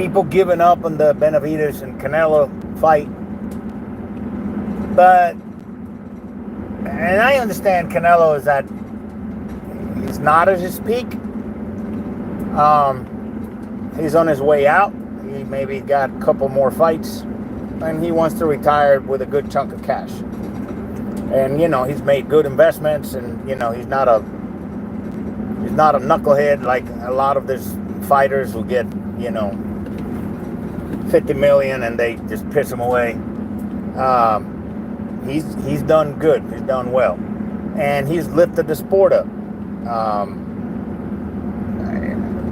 people giving up on the Benavidez and Canelo fight. But, and I understand Canelo is that he's not at his peak. He's on his way out. He maybe got a couple more fights, and he wants to retire with a good chunk of cash. And, you know, he's made good investments, and, you know, he's not a knucklehead like a lot of these fighters who get, you know, 50 million and they just piss him away. He's done good. He's done well. And he's lifted the sport up.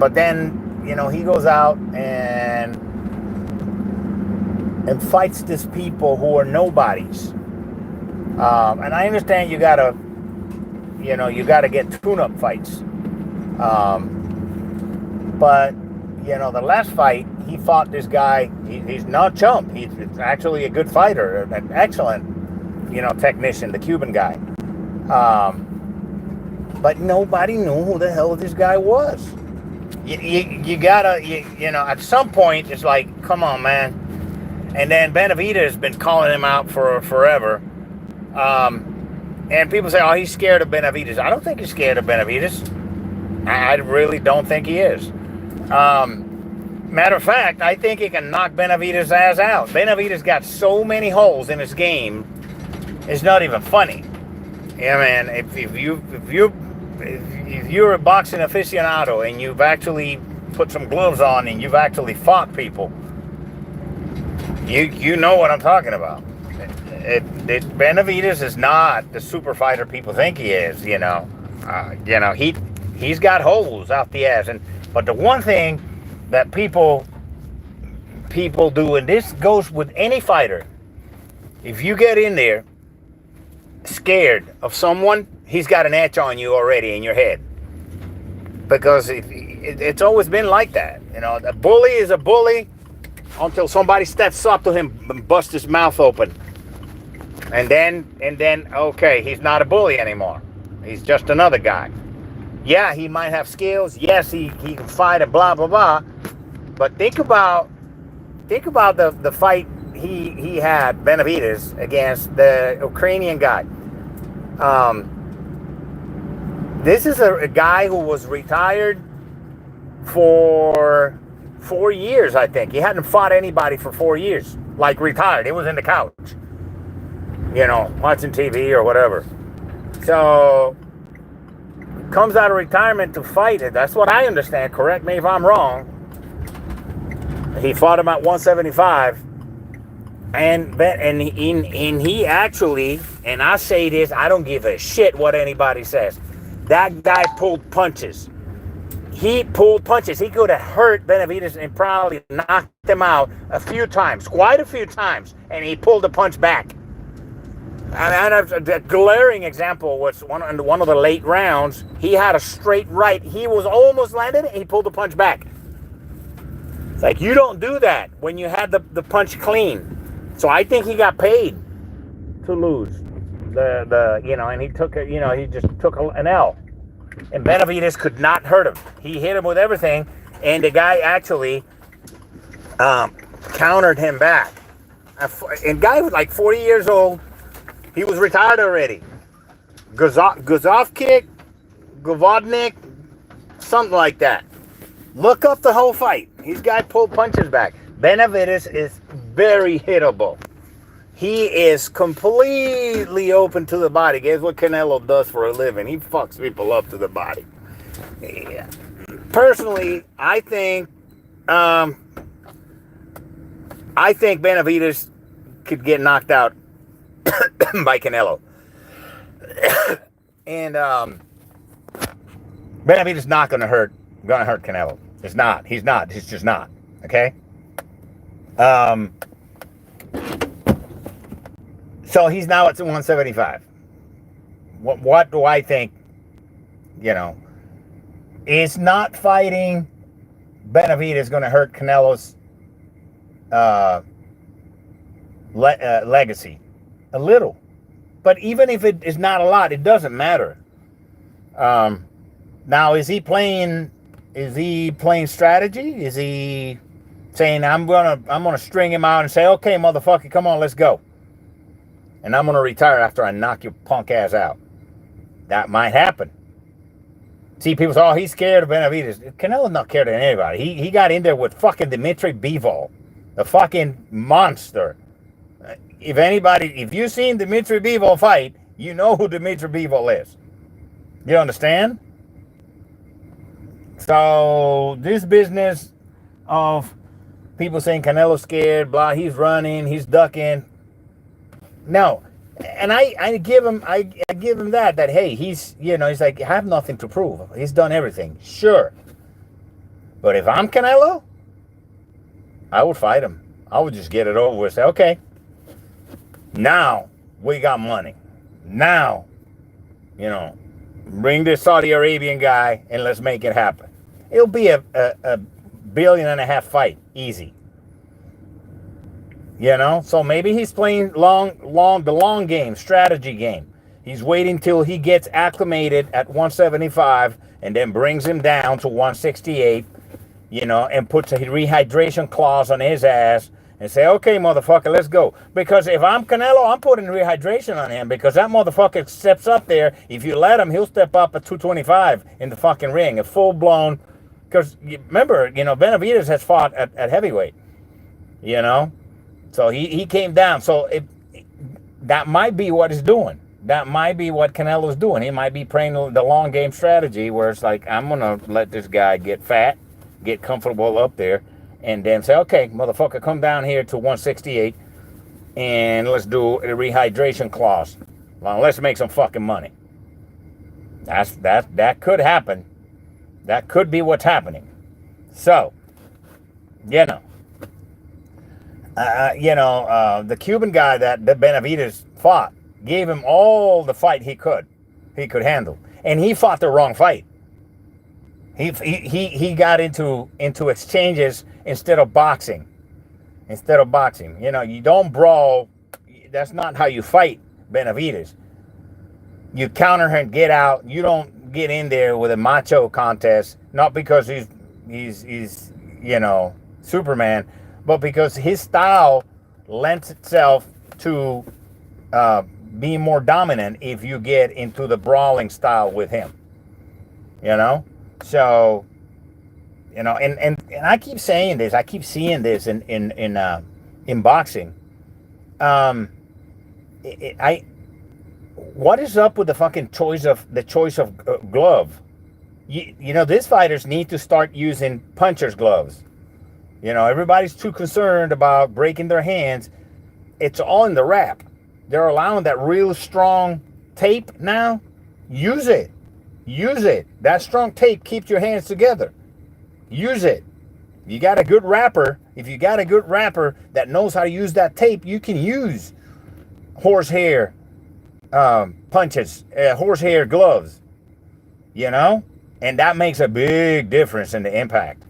But then, you know, he goes out and fights these people who are nobodies. And I understand you gotta get tune-up fights. But, you know, the last fight, he fought this guy. He's not chump. He's actually a good fighter, an excellent, you know, technician, the Cuban guy. But nobody knew who the hell this guy was. You gotta, you know, at some point, it's like, come on, man. And then Benavidez has been calling him out for forever. And people say, oh, he's scared of Benavidez. I don't think he's scared of Benavidez. I really don't think he is. Matter of fact, I think he can knock Benavidez' ass out. Benavidez got so many holes in his game, it's not even funny. Yeah, man. If you're a boxing aficionado and you've actually put some gloves on and you've actually fought people, you know what I'm talking about. Benavidez is not the super fighter people think he is. You know, he's got holes out the ass. But the one thing that people do, and this goes with any fighter, if you get in there scared of someone, he's got an etch on you already in your head. Because it's always been like that. You know, a bully is a bully until somebody steps up to him and busts his mouth open. And then, okay, he's not a bully anymore. He's just another guy. Yeah, he might have skills. Yes, he can fight and blah, blah, blah. But think about the fight he had, Benavidez, against the Ukrainian guy. This is a guy who was retired for 4 years, I think. He hadn't fought anybody for 4 years. Like, retired. He was in the couch. You know, watching TV or whatever. So, comes out of retirement to fight it. That's what I understand. Correct me if I'm wrong. He fought him at 175. And he actually, and I say this, I don't give a shit what anybody says. That guy pulled punches. He pulled punches. He could have hurt Benavidez and probably knocked him out a few times, quite a few times, and he pulled the punch back. And a glaring example was one of the late rounds. He had a straight right. He was almost landed, and he pulled the punch back. It's like, you don't do that when you had the punch clean. So I think he got paid to lose and he took he just took an L. And Benavidez could not hurt him. He hit him with everything, and the guy actually countered him back. And guy was like 40 years old. He was retired already. Guzovnik, something like that. Look up the whole fight. His guy pulled punches back. Benavidez is very hittable. He is completely open to the body. Guess what Canelo does for a living? He fucks people up to the body. Yeah. Personally, I think Benavidez could get knocked out by Canelo. And Benavidez is not gonna hurt Canelo. It's not. He's not. He's just not. Okay? So he's now at 175. What do I think? You know, it's not fighting Benavidez is going to hurt Canelo's legacy a little, but even if it is not a lot, it doesn't matter. Now, is he playing strategy? Is he saying I'm gonna string him out and say, okay, motherfucker, come on, let's go. And I'm gonna retire after I knock your punk ass out. That might happen. See, people say, oh, he's scared of Benavidez. Canelo's not scared of anybody. He got in there with fucking Dimitri Bivol, the fucking monster. If you've seen Dimitri Bivol fight, you know who Dimitri Bivol is. You understand? So this business of people saying Canelo's scared, blah, he's running, he's ducking. No. And I give him that hey, he's like, I have nothing to prove. He's done everything. Sure. But if I'm Canelo, I would fight him. I would just get it over with. Say, okay, now we got money. Now, bring this Saudi Arabian guy and let's make it happen. It'll be a $1.5 billion fight. Easy. So maybe he's playing the long game, strategy game. He's waiting till he gets acclimated at 175 and then brings him down to 168, and puts a rehydration clause on his ass and say, okay, motherfucker, let's go. Because if I'm Canelo, I'm putting rehydration on him because that motherfucker steps up there. If you let him, he'll step up at 225 in the fucking ring, a full-blown. Because remember, Benavidez has fought at heavyweight, So he came down. So that might be what he's doing. That might be what Canelo's doing. He might be playing the long game strategy where it's like, I'm going to let this guy get fat, get comfortable up there, and then say, okay, motherfucker, come down here to 168 and let's do a rehydration clause. Well, let's make some fucking money. That could happen. That could be what's happening. So, the Cuban guy that Benavidez fought gave him all the fight he could handle, and he fought the wrong fight. He got into exchanges instead of boxing. You don't brawl. That's not how you fight Benavidez. You counter and get out. You don't get in there with a macho contest, not because he's Superman, but because his style lends itself to being more dominant if you get into the brawling style with him. So, and I keep saying this, I keep seeing this in boxing. What is up with the fucking choice of glove? These fighters need to start using puncher's gloves. Everybody's too concerned about breaking their hands. It's all in the wrap. They're allowing that real strong tape now. Use it. That strong tape keeps your hands together. Use it. You got a good wrapper. If you got a good wrapper that knows how to use that tape, you can use horsehair punches, horsehair gloves, and that makes a big difference in the impact,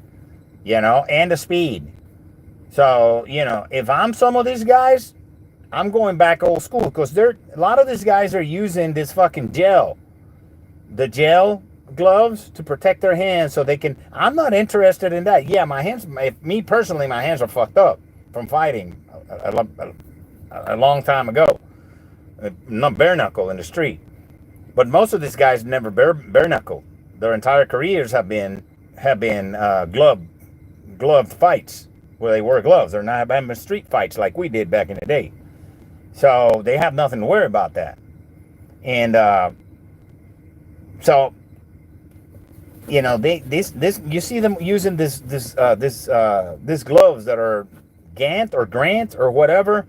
and the speed. So, if I'm some of these guys, I'm going back old school because a lot of these guys are using this fucking the gel gloves to protect their hands so they can. I'm not interested in that. Yeah, my hands, me personally, my hands are fucked up from fighting a long time ago. Not bare knuckle in the street, but most of these guys never bare knuckle. Their entire careers have been gloved fights where they wear gloves. They're not having street fights like we did back in the day. So they have nothing to worry about that. And so you see them using this gloves that are Gant or Grant or whatever.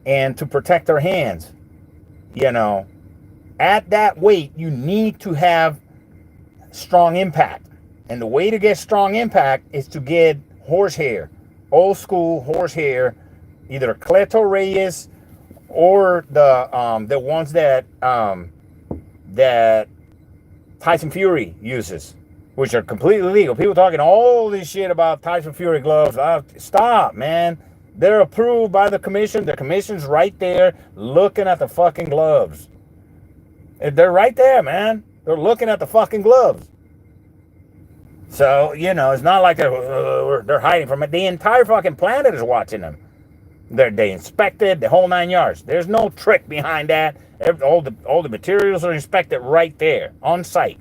And to protect their hands, at that weight, you need to have strong impact. And the way to get strong impact is to get horsehair, old school horsehair, either Cleto Reyes or the ones that Tyson Fury uses, which are completely legal. People talking all this shit about Tyson Fury gloves. Stop, man. They're approved by the commission. The commission's right there looking at the fucking gloves. They're right there, man. They're looking at the fucking gloves. So, it's not like they're hiding from it. The entire fucking planet is watching them. They inspected the whole 9 yards. There's no trick behind that. All the materials are inspected right there on site.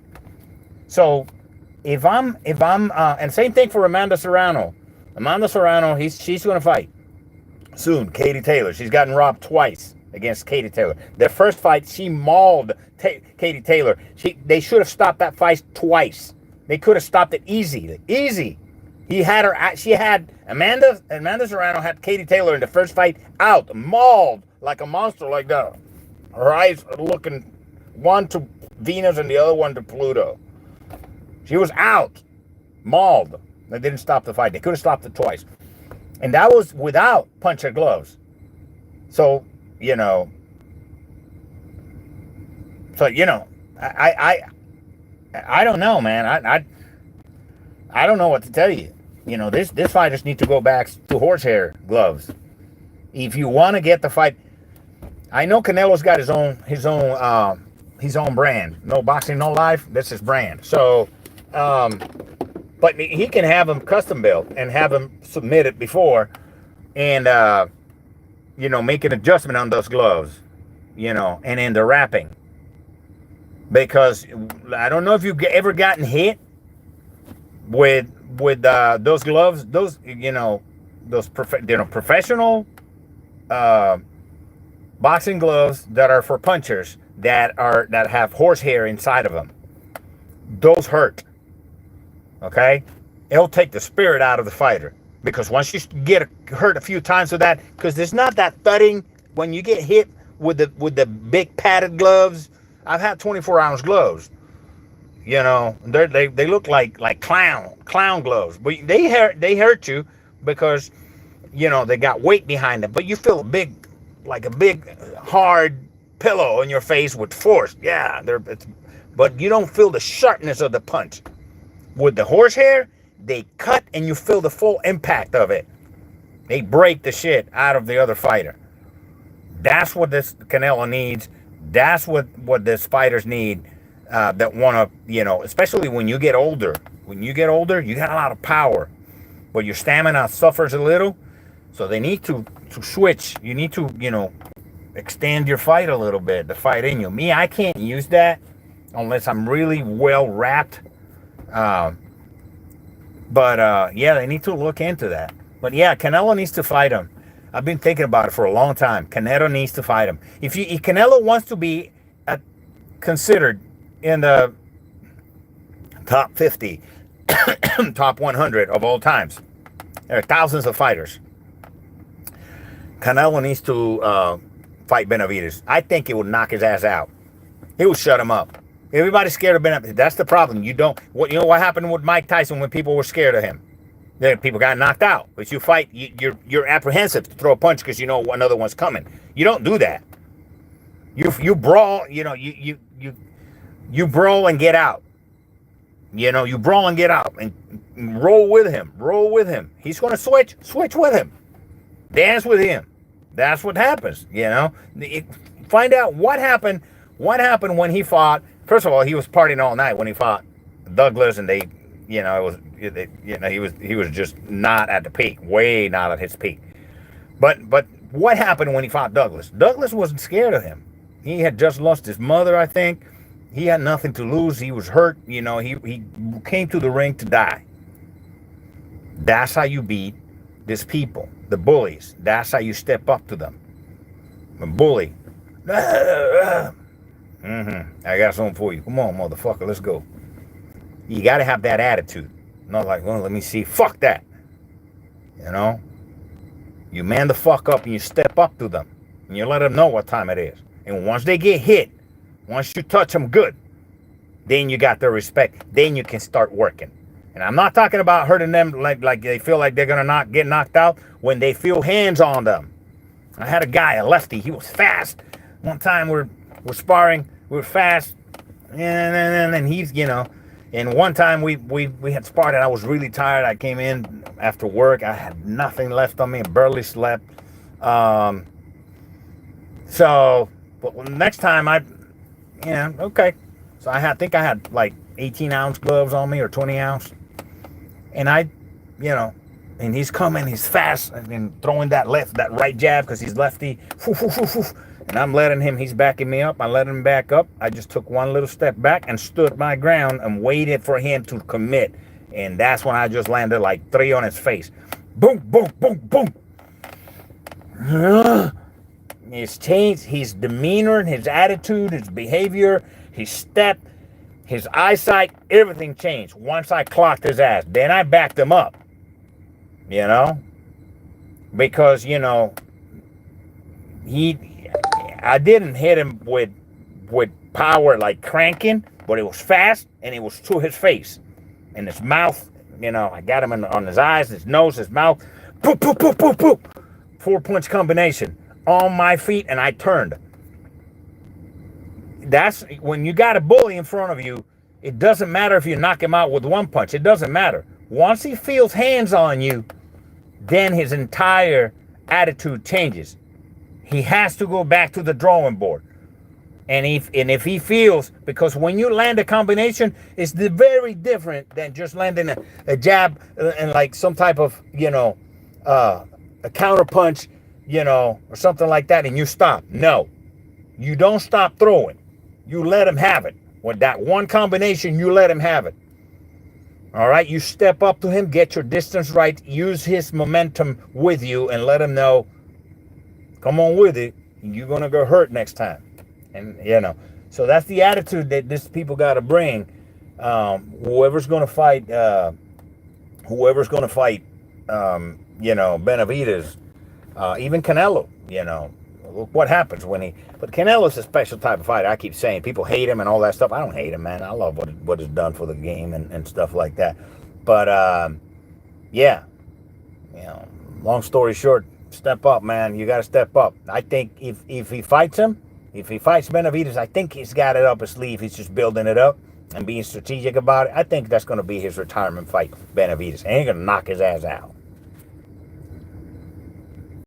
So if I'm and same thing for Amanda Serrano. Amanda Serrano, she's going to fight soon. Katie Taylor, she's gotten robbed twice against Katie Taylor. Their first fight, she mauled Katie Taylor. They should have stopped that fight twice. They could have stopped it easy. She had Amanda Serrano had Katie Taylor in the first fight out, mauled like a monster like that. Her eyes are looking one to Venus and the other one to Pluto. She was out, mauled. They didn't stop the fight. They could have stopped it twice. And that was without puncher gloves. So, I don't know, man. I don't know what to tell you. This fighters need to go back to horsehair gloves. If you want to get the fight, I know Canelo's got his own brand. No boxing, no life. That's his brand. So, but he can have them custom built and have them submitted before, and make an adjustment on those gloves, and in the wrapping. Because I don't know if you've ever gotten hit with those gloves, those professional boxing gloves that are for punchers that have horsehair inside of them. Those hurt. Okay, it'll take the spirit out of the fighter, because once you get hurt a few times with that, because there's not that thudding when you get hit with the big padded gloves. I've had 24-ounce gloves. They look like clown gloves, but they hurt you because they got weight behind them. But you feel a big hard pillow on your face with force. Yeah, but you don't feel the sharpness of the punch. With the horsehair, they cut and you feel the full impact of it. They break the shit out of the other fighter. That's what this Canelo needs. That's what this fighters need, that want to, especially when you get older. When you get older, you got a lot of power, but your stamina suffers a little. So they need to switch. You need to, extend your fight a little bit, the fight in you. Me, I can't use that unless I'm really well wrapped. They need to look into that. But yeah, Canelo needs to fight him. I've been thinking about it for a long time. Canelo needs to fight him. If Canelo wants to be considered in the top 50, top 100 of all times, there are thousands of fighters. Canelo needs to fight Benavidez. I think it would knock his ass out. It would shut him up. Everybody's scared of Benavidez. That's the problem. You know what happened with Mike Tyson when people were scared of him? People got knocked out. But you fight, you're apprehensive to throw a punch because another one's coming. You don't do that. You brawl. You brawl and get out. You brawl and get out and roll with him. Roll with him. He's going to switch with him. Dance with him. That's what happens. Find out what happened. What happened when he fought? First of all, he was partying all night when he fought Douglas, and he was just not at the peak, way not at his peak. But what happened when he fought Douglas? Douglas wasn't scared of him. He had just lost his mother, I think. He had nothing to lose. He was hurt. He came to the ring to die. That's how you beat these people, the bullies. That's how you step up to them. A bully. I got something for you. Come on, motherfucker, let's go. You got to have that attitude. Not like, well, let me see. Fuck that. You man the fuck up and you step up to them. And you let them know what time it is. And once they get hit, once you touch them good, then you got their respect. Then you can start working. And I'm not talking about hurting them like they feel like they're going to get knocked out when they feel hands on them. I had a guy, a lefty. He was fast. One time we're sparring. We were fast. And he's, and one time we had sparred and I was really tired. I came in after work. I had nothing left on me. I barely slept. But next time okay. So I think I had like 18-ounce gloves on me or 20-ounce. And and he's coming, he's fast, and throwing that right jab because he's lefty. And I'm letting him, he's backing me up. I let him back up. I just took one little step back and stood my ground and waited for him to commit. And that's when I just landed like 3 on his face. Boom, boom, boom, boom. His change, his demeanor, his attitude, his behavior, his step, his eyesight, everything changed once I clocked his ass. Then I backed him up, because, I didn't hit him with power like cranking, but it was fast and it was to his face and his mouth. I got him on his eyes, his nose, his mouth. Poop, poop, poop, poop, poop. 4-punch combination on my feet, and I turned. That's when you got a bully in front of you. It doesn't matter if you knock him out with 1 punch. It doesn't matter. Once he feels hands on you, then his entire attitude changes. He has to go back to the drawing board. And if he feels, because when you land a combination, it's very different than just landing a jab and like some type of, a counter punch, or something like that, and you stop. No, you don't stop throwing. You let him have it. With that one combination, you let him have it. All right, you step up to him, get your distance right, use his momentum with you, and let him know, come on with it, you're going to get hurt next time. And, so that's the attitude that these people got to bring. Whoever's going to fight, Benavidez, even Canelo, look what happens but Canelo's a special type of fighter. I keep saying people hate him and all that stuff. I don't hate him, man. I love what is done for the game and stuff like that. But, long story short, step up, man. You got to step up. I think if he fights Benavidez, I think he's got it up his sleeve. He's just building it up and being strategic about it. I think that's going to be his retirement fight, Benavidez. And he's going to knock his ass out.